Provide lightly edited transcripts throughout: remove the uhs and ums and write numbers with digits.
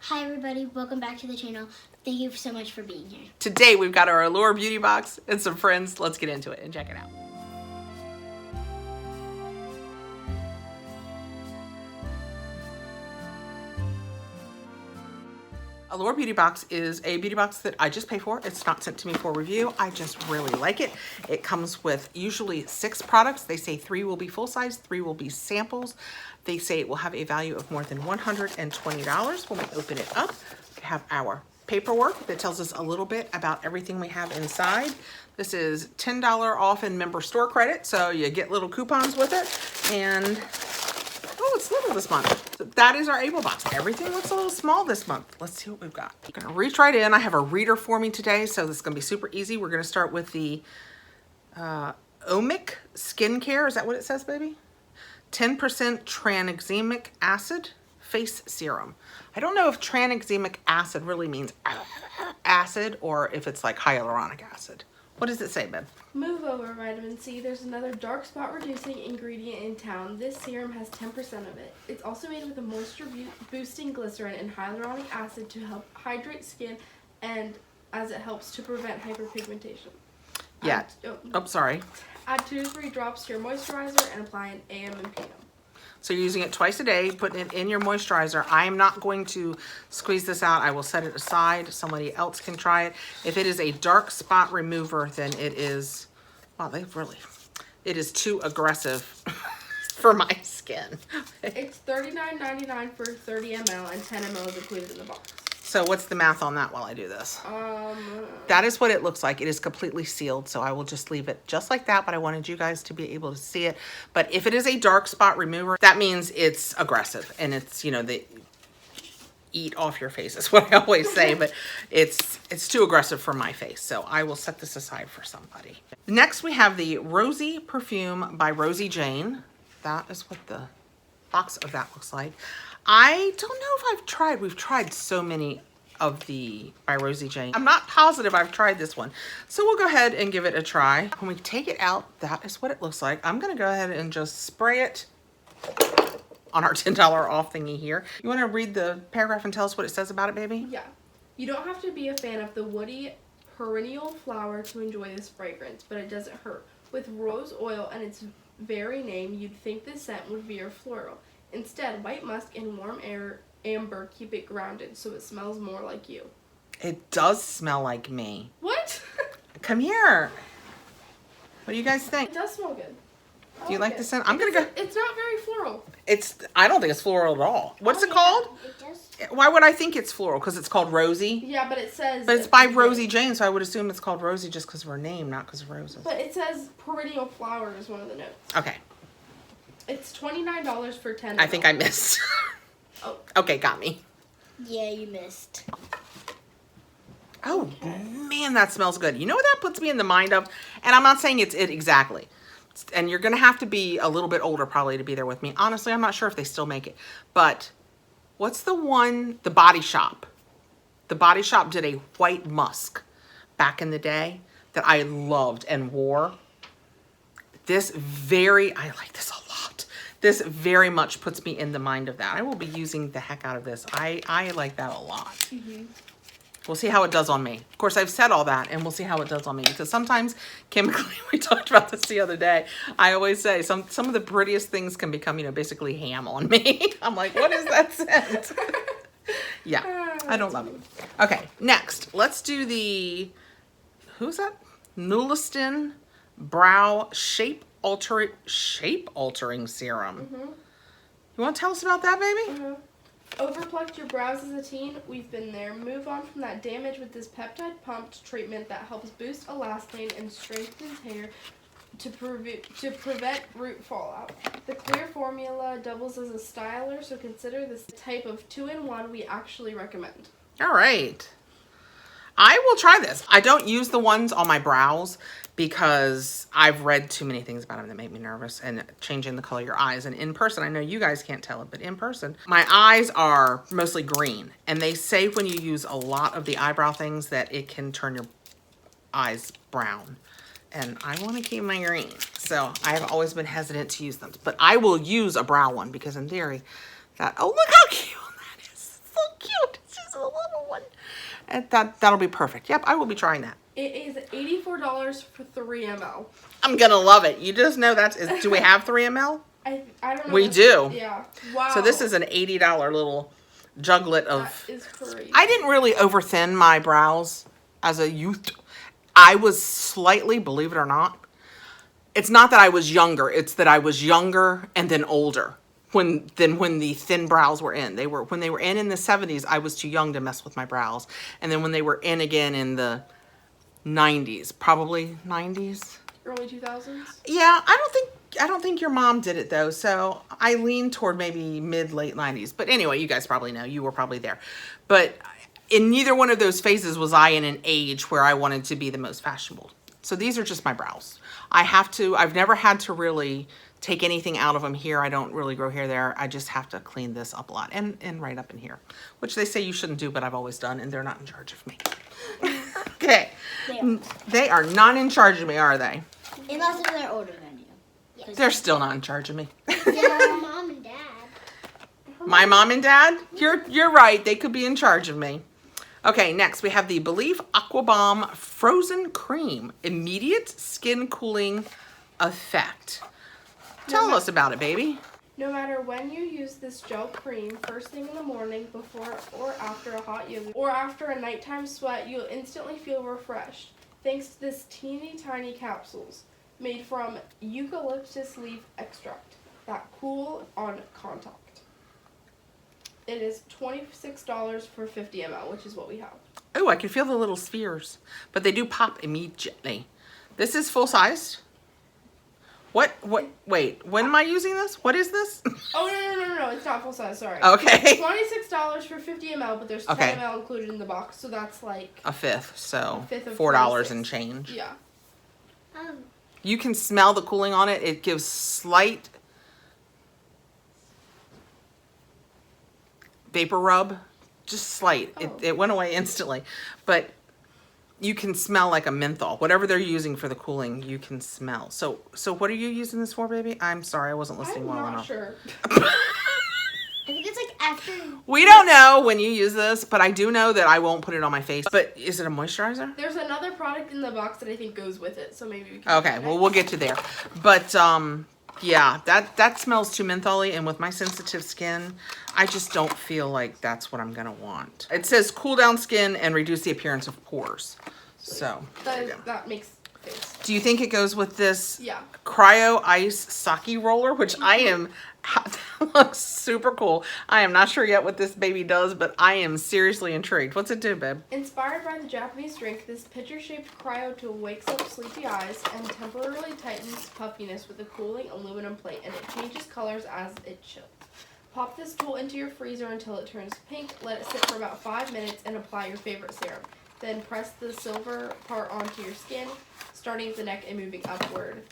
Hi everybody, welcome back to the channel. Thank you so much for being here. Today we've got our Allure beauty box and some friends. Let's get into it and check it out. Allure Beauty Box is a beauty box that I just pay for. It's not sent to me for review. I just really like it. It comes with usually 6 products. They say 3 will be full size, 3 will be samples. They say it will have a value of more than $120. When we open it up, we have our paperwork that tells us a little bit about everything we have inside. This is $10 off in member store credit, so you get little coupons with it. And oh, it's little this month. So that is our Able box. Everything looks a little small this month. Let's see what we've got. I'm gonna reach right in. I have a reader for me today, so this is gonna be super easy. We're gonna start with the Omic Skincare. Is that what it says, baby? 10% tranexamic acid face serum. I don't know if tranexamic acid really means acid or if it's like hyaluronic acid. What does it say, babe? Move over, vitamin C. There's another dark spot reducing ingredient in town. This serum has 10% of it. It's also made with a moisture boosting glycerin and hyaluronic acid to help hydrate skin and as it helps to prevent hyperpigmentation. Yeah. Sorry. Add 2 to 3 drops to your moisturizer and apply an AM and PM. So you're using it twice a day, putting it in your moisturizer. I am not going to squeeze this out. I will set it aside. Somebody else can try it. If it is a dark spot remover, then it is, wow, it is too aggressive for my skin. It's $39.99 for 30 ml and 10 ml is included in the box. So what's the math on that while I do this? That is what it looks like. It is completely sealed, so I will just leave it just like that, but I wanted you guys to be able to see it. But if it is a dark spot remover, that means it's aggressive and it's, you know, they eat off your face is what I always say, but it's too aggressive for my face. So I will set this aside for somebody. Next, we have the Rosy Perfume by Rosie Jane. That is what the box of that looks like. I don't know if I've tried. We've tried so many of the by Rosie Jane. I'm not positive I've tried this one. So we'll go ahead and give it a try. When we take it out, that is what it looks like. I'm gonna go ahead and just spray it on our $10 off thingy here. You wanna read the paragraph and tell us what it says about it, baby? Yeah. You don't have to be a fan of the woody perennial flower to enjoy this fragrance, but it doesn't hurt. With rose oil and its very name, you'd think this scent would veer floral. Instead, white musk and warm amber keep it grounded so it smells more like you. It does smell like me. What? Come here. What do you guys think? It does smell good. Do you like the scent? I'm gonna go. It's not very floral. I don't think it's floral at all. What's it called? It does. Why would I think it's floral? Because it's called Rosie? Yeah, but it says... But it's by Rosie Jane, so I would assume it's called Rosie just because of her name, not because of roses. But it says perennial flower is one of the notes. Okay. It's $29 for 10 I think I missed. Oh. Okay, got me. Yeah, you missed. Oh, man, that smells good. You know what that puts me in the mind of? And I'm not saying it's it exactly. And you're going to have to be a little bit older probably to be there with me. Honestly, I'm not sure if they still make it. But what's the one? The Body Shop. The Body Shop did a white musk back in the day that I loved and wore. I like this a lot. This very much puts me in the mind of that. I will be using the heck out of this. I like that a lot. Mm-hmm. We'll see how it does on me. Of course, I've said all that, and we'll see how it does on me. Because sometimes, chemically, we talked about this the other day. I always say some of the prettiest things can become, you know, basically ham on me. I'm like, what is that scent? Yeah, I don't love it. Okay, next, let's do the, who's that? Nulistin Brow Shape Altering Serum. Mm-hmm. You want to tell us about that, baby? Mm-hmm. Overplucked your brows as a teen? We've been there. Move on from that damage with this peptide pumped treatment that helps boost elastane and strengthens hair to prevent root fallout. The clear formula doubles as a styler, so consider this type of 2-in-1 we actually recommend. All right. I will try this. I don't use the ones on my brows because I've read too many things about them that make me nervous and changing the color of your eyes. And in person, I know you guys can't tell it, but in person, my eyes are mostly green. And they say when you use a lot of the eyebrow things that it can turn your eyes brown. And I want to keep my green. So I've always been hesitant to use them. But I will use a brow one because in theory, oh, look how cute that is. So cute. It's just one. And that'll be perfect. Yep, I will be trying that. It is $84 for 3 ml. I'm gonna love it. You just know do we have 3 ml? I don't know. We do. Yeah. Wow. So this is an $80 little juglet of. That is crazy. I didn't really overthin my brows as a youth. I was slightly, believe it or not. It's not that I was younger. It's that I was younger and then older when the thin brows were in. When they were in the 70s, I was too young to mess with my brows. And then when they were in again in the 90s, probably 90s. Early 2000s? Yeah, I don't think your mom did it though. So I lean toward maybe late 90s. But anyway, you guys probably know. You were probably there. But in neither one of those phases was I in an age where I wanted to be the most fashionable. So these are just my brows. I've never had to really take anything out of them here. I don't really grow hair there. I just have to clean this up a lot and right up in here, which they say you shouldn't do, but I've always done, and they're not in charge of me. Okay. They are not in charge of me, are they? Unless if they're older than you. Yes. They're still not in charge of me. Your mom and dad. My mom and dad? You're right. They could be in charge of me. Okay, next we have the Believe Aqua Bomb Frozen Cream. Immediate skin cooling effect. Tell us about it, baby. No matter when you use this gel cream, first thing in the morning, before or after a hot yoga, or after a nighttime sweat, you'll instantly feel refreshed. Thanks to this teeny tiny capsules made from eucalyptus leaf extract that cool on contact. It is $26 for 50 ml, which is what we have. Oh, I can feel the little spheres, but they do pop immediately. This is full sized. Wait, when am I using this? What is this? Oh, no, it's not full size, sorry. Okay. $26 for 50 ml, but there's 10 ml included in the box, so that's like a fifth, so a fifth of $4 and change. Yeah. You can smell the cooling on it. It gives slight vapor rub, just slight. Oh. It went away instantly, but you can smell like a menthol. Whatever they're using for the cooling, you can smell. So what are you using this for, baby? I'm sorry, I wasn't listening well enough. I'm not sure. I think it's like after. We don't know when you use this, but I do know that I won't put it on my face. But is it a moisturizer? There's another product in the box that I think goes with it, so maybe we can. Okay, well, we'll get to there. But yeah, that smells too mentholy, and with my sensitive skin, I just don't feel like that's what I'm gonna want. It says cool down skin and reduce the appearance of pores. So that makes sense. do you think it goes with this Yeah. Cryo Ice Sake Roller, which I am, that looks super cool. I am not sure yet what this baby does, but I am seriously intrigued. What's it do, babe? Inspired by the Japanese drink, this pitcher-shaped cryo tool wakes up sleepy eyes and temporarily tightens puffiness with a cooling aluminum plate, and it changes colors as it chills. Pop this tool into your freezer until it turns pink, let it sit for about 5 minutes, and apply your favorite serum. Then press the silver part onto your skin, starting at the neck and moving upward.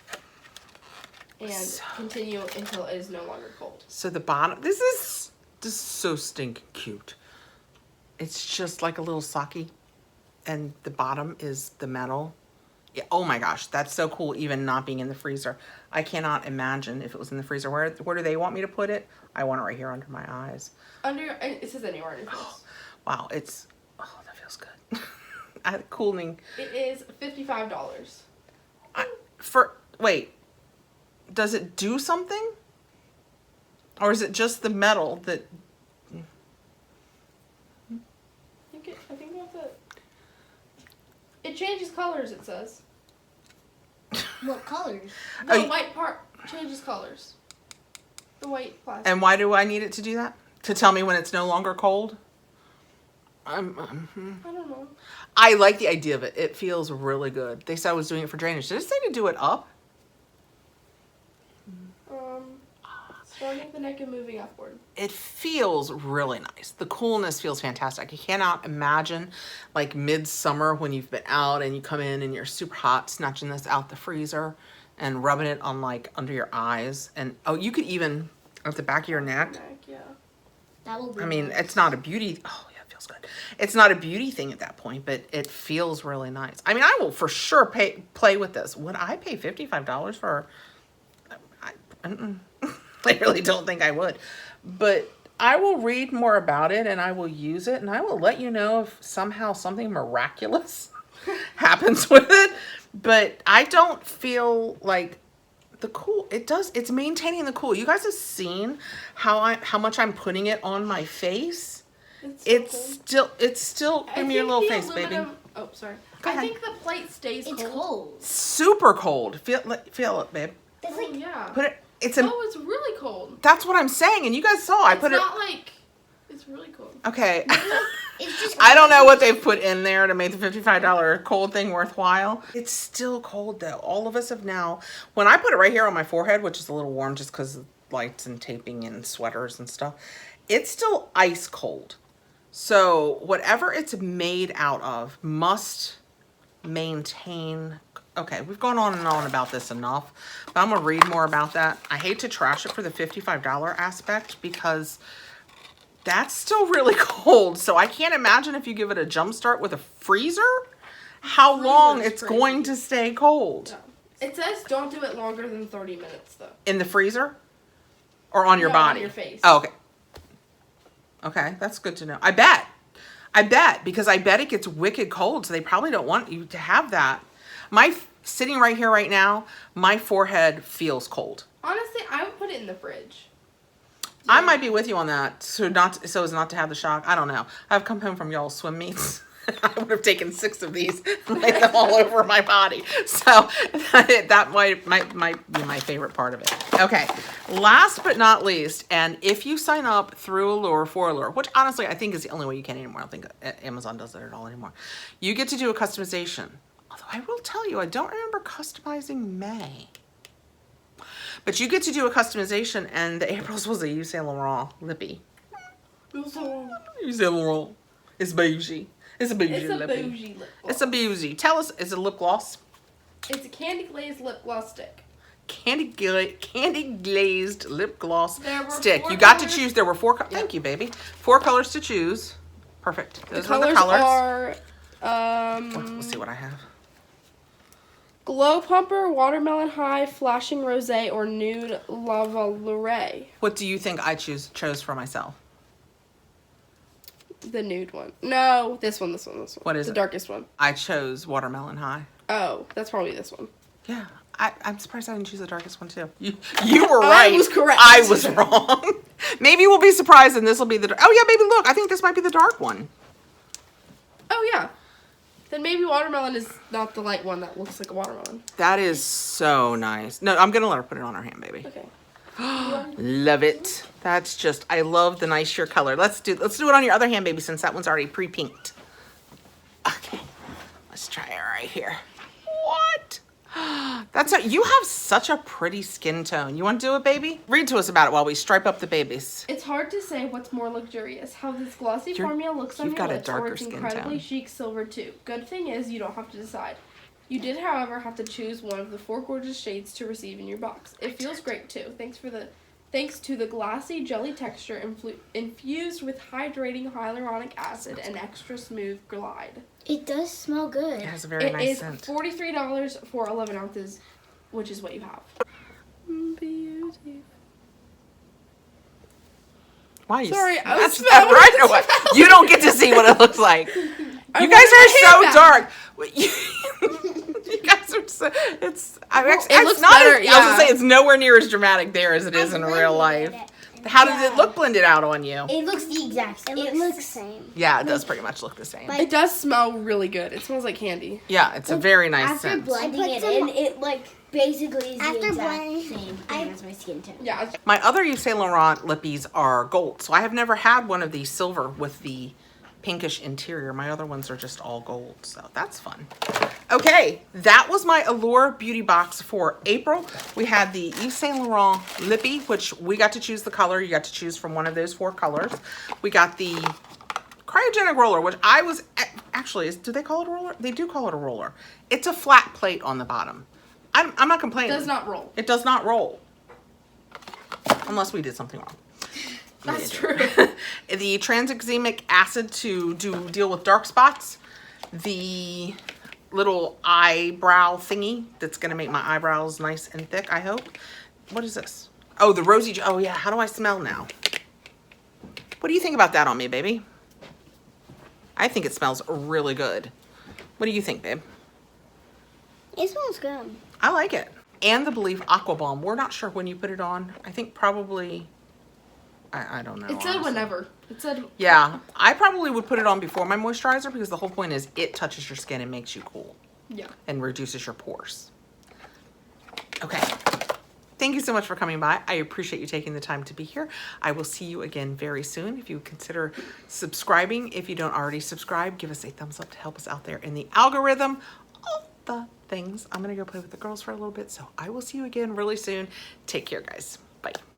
And continue until it is no longer cold. So the bottom, this is so stinking cute. It's just like a little sake, and the bottom is the metal. Yeah, oh my gosh, that's so cool, even not being in the freezer. I cannot imagine if it was in the freezer. Where do they want me to put it? I want it right here under my eyes. It says anywhere in your face. Wow, that feels good. Cooling. It is $55. Wait, does it do something? Or is it just the metal that... I think that's it. It changes colors, it says. What colors? The white part changes colors. The white plastic. And why do I need it to do that? To tell me when it's no longer cold? I don't know. I like the idea of it. It feels really good. They said I was doing it for drainage. Did it say to do it up? Starting at the neck and moving upward. It feels really nice. The coolness feels fantastic. I cannot imagine like midsummer when you've been out and you come in and you're super hot, snatching this out the freezer and rubbing it on like under your eyes. And you could even at the back of your neck. Yeah. That will be I mean, nice. it's not a beauty. Oh yeah, it feels good. It's not a beauty thing at that point, but it feels really nice. I mean, I will for sure play with this. Would I pay $55 for? I really don't think I would, but I will read more about it and I will use it and I will let you know if somehow something miraculous happens with it. But I don't feel like the cool, it's maintaining the cool. You guys have seen how much I'm putting it on my face. It's still give me your little face, baby. Oh, sorry. Go ahead. I think the plate stays It's cold. cold. Super cold. Feel it, babe. It's Oh, like yeah. Put it. It's It's really cold. That's what I'm saying, and you guys saw. I put it. It's not like it's really cold. Okay. it's just. I don't know what they've put in there to make the $55 cold thing worthwhile. It's still cold though. All of us have now. When I put it right here on my forehead, which is a little warm just because of lights and taping and sweaters and stuff, it's still ice cold. So whatever it's made out of must maintain. Okay, we've gone on and on about this enough, but I'm gonna read more about that. I hate to trash it for the $55 aspect because that's still really cold. So I can't imagine if you give it a jump start with a freezer, how long it's going to stay cold. Yeah. It says don't do it longer than 30 minutes though. In the freezer? Or on your body? On your face. Oh, okay. Okay, that's good to know. I bet, because I bet it gets wicked cold, so they probably don't want you to have that. Sitting right here right now, my forehead feels cold. Honestly, I would put it in the fridge. I might be with you on that, so as not to have the shock. I don't know. I've come home from y'all's swim meets. I would have taken 6 of these and laid them all over my body. So that might be my favorite part of it. Okay, last but not least, and if you sign up through Allure for Allure, which honestly I think is the only way you can anymore. I don't think Amazon does it at all anymore. You get to do a customization. Although I will tell you, I don't remember customizing May. But you get to do a customization, and the April's was a Yves Saint Laurent lippy. Yves Saint Laurent. It's bougie. It's a bougie lippy. Bougie lip gloss. It's a bougie. Tell us, is it a lip gloss? It's a candy glazed lip gloss stick. Candy glazed lip gloss stick. Four You got colors. to choose. There were 4. Thank you, baby. 4 colors to choose. Perfect. Those The are the colors colors. are Let's see what I have. Glow Pumper, Watermelon High, Flashing Rosé, or Nude Lava. What do you think I chose for myself? The nude one. No, this one. What is the it? darkest one. I chose Watermelon High. Oh, that's probably this one. Yeah. I'm surprised I didn't choose the darkest one too. You were right. I was correct. I was wrong. Maybe we'll be surprised and this will be the... Oh yeah, baby, look. I think this might be the dark one. Oh, yeah. Then maybe watermelon is not the light one that looks like a watermelon. That is so nice. No, I'm going to let her put it on her hand, baby. Okay. Love it. That's just... I love the nice sheer color. Let's do it on your other hand, baby, since that one's already pre-pinked. Okay. Let's try it right here. What? You have such a pretty skin tone. You want to do it, baby? Read to us about it while we stripe up the babies. It's hard to say what's more luxurious, how this glossy formula looks on you've your got a lips, or darker it's skin incredibly tone. chic silver too. Good thing is you don't have to decide. You did, however, have to choose one of the 4 gorgeous shades to receive in your box. It feels great too. Thanks to the glassy jelly texture infused with hydrating hyaluronic acid and extra smooth glide. It does smell good. It has a very nice It is scent. $43 for 11 ounces, which is what you have. Beauty. Why are you... Sorry, I was That's right away. You don't get to see what it looks like. You guys are so dark. You guys are so... It looks not better, I was yeah. going to say, it's nowhere near as dramatic there as it is in real life. How does it look blended out on you? It looks the exact same. It looks the same. Yeah, it does pretty much look the same. It does smell really good. It smells like candy. Yeah, it's a very nice After scent. blending it in, it like basically is the exact same thing as my skin tone. Yeah. My other Yves Saint Laurent lippies are gold, so I have never had one of these silver with the pinkish interior. My other ones are just all gold, so that's fun. Okay, that was my Allure beauty box for April. We had the Yves Saint Laurent lippy, which we got to choose the color. You got to choose from one of those 4 colors. We got the cryogenic roller, which I was actually, do they call it a roller? They do call it a roller. It's a flat plate on the bottom. I'm not complaining. It does not roll. It does not roll. Unless we did something wrong. That's true. The tranexamic acid to deal with dark spots. The little eyebrow thingy that's going to make my eyebrows nice and thick, I hope. What is this? Oh, the rosy... Oh, yeah. How do I smell now? What do you think about that on me, baby? I think it smells really good. What do you think, babe? It smells good. I like it. And the Believe Aqua Balm. We're not sure when you put it on. I think probably, I don't know. It said honestly. whenever. It said. Yeah, I probably would put it on before my moisturizer because the whole point is it touches your skin and makes you cool. Yeah. And reduces your pores. Okay. Thank you so much for coming by. I appreciate you taking the time to be here. I will see you again very soon. If you consider subscribing, if you don't already subscribe, give us a thumbs up to help us out there in the algorithm. All the things. I'm going to go play with the girls for a little bit. So I will see you again really soon. Take care, guys. Bye.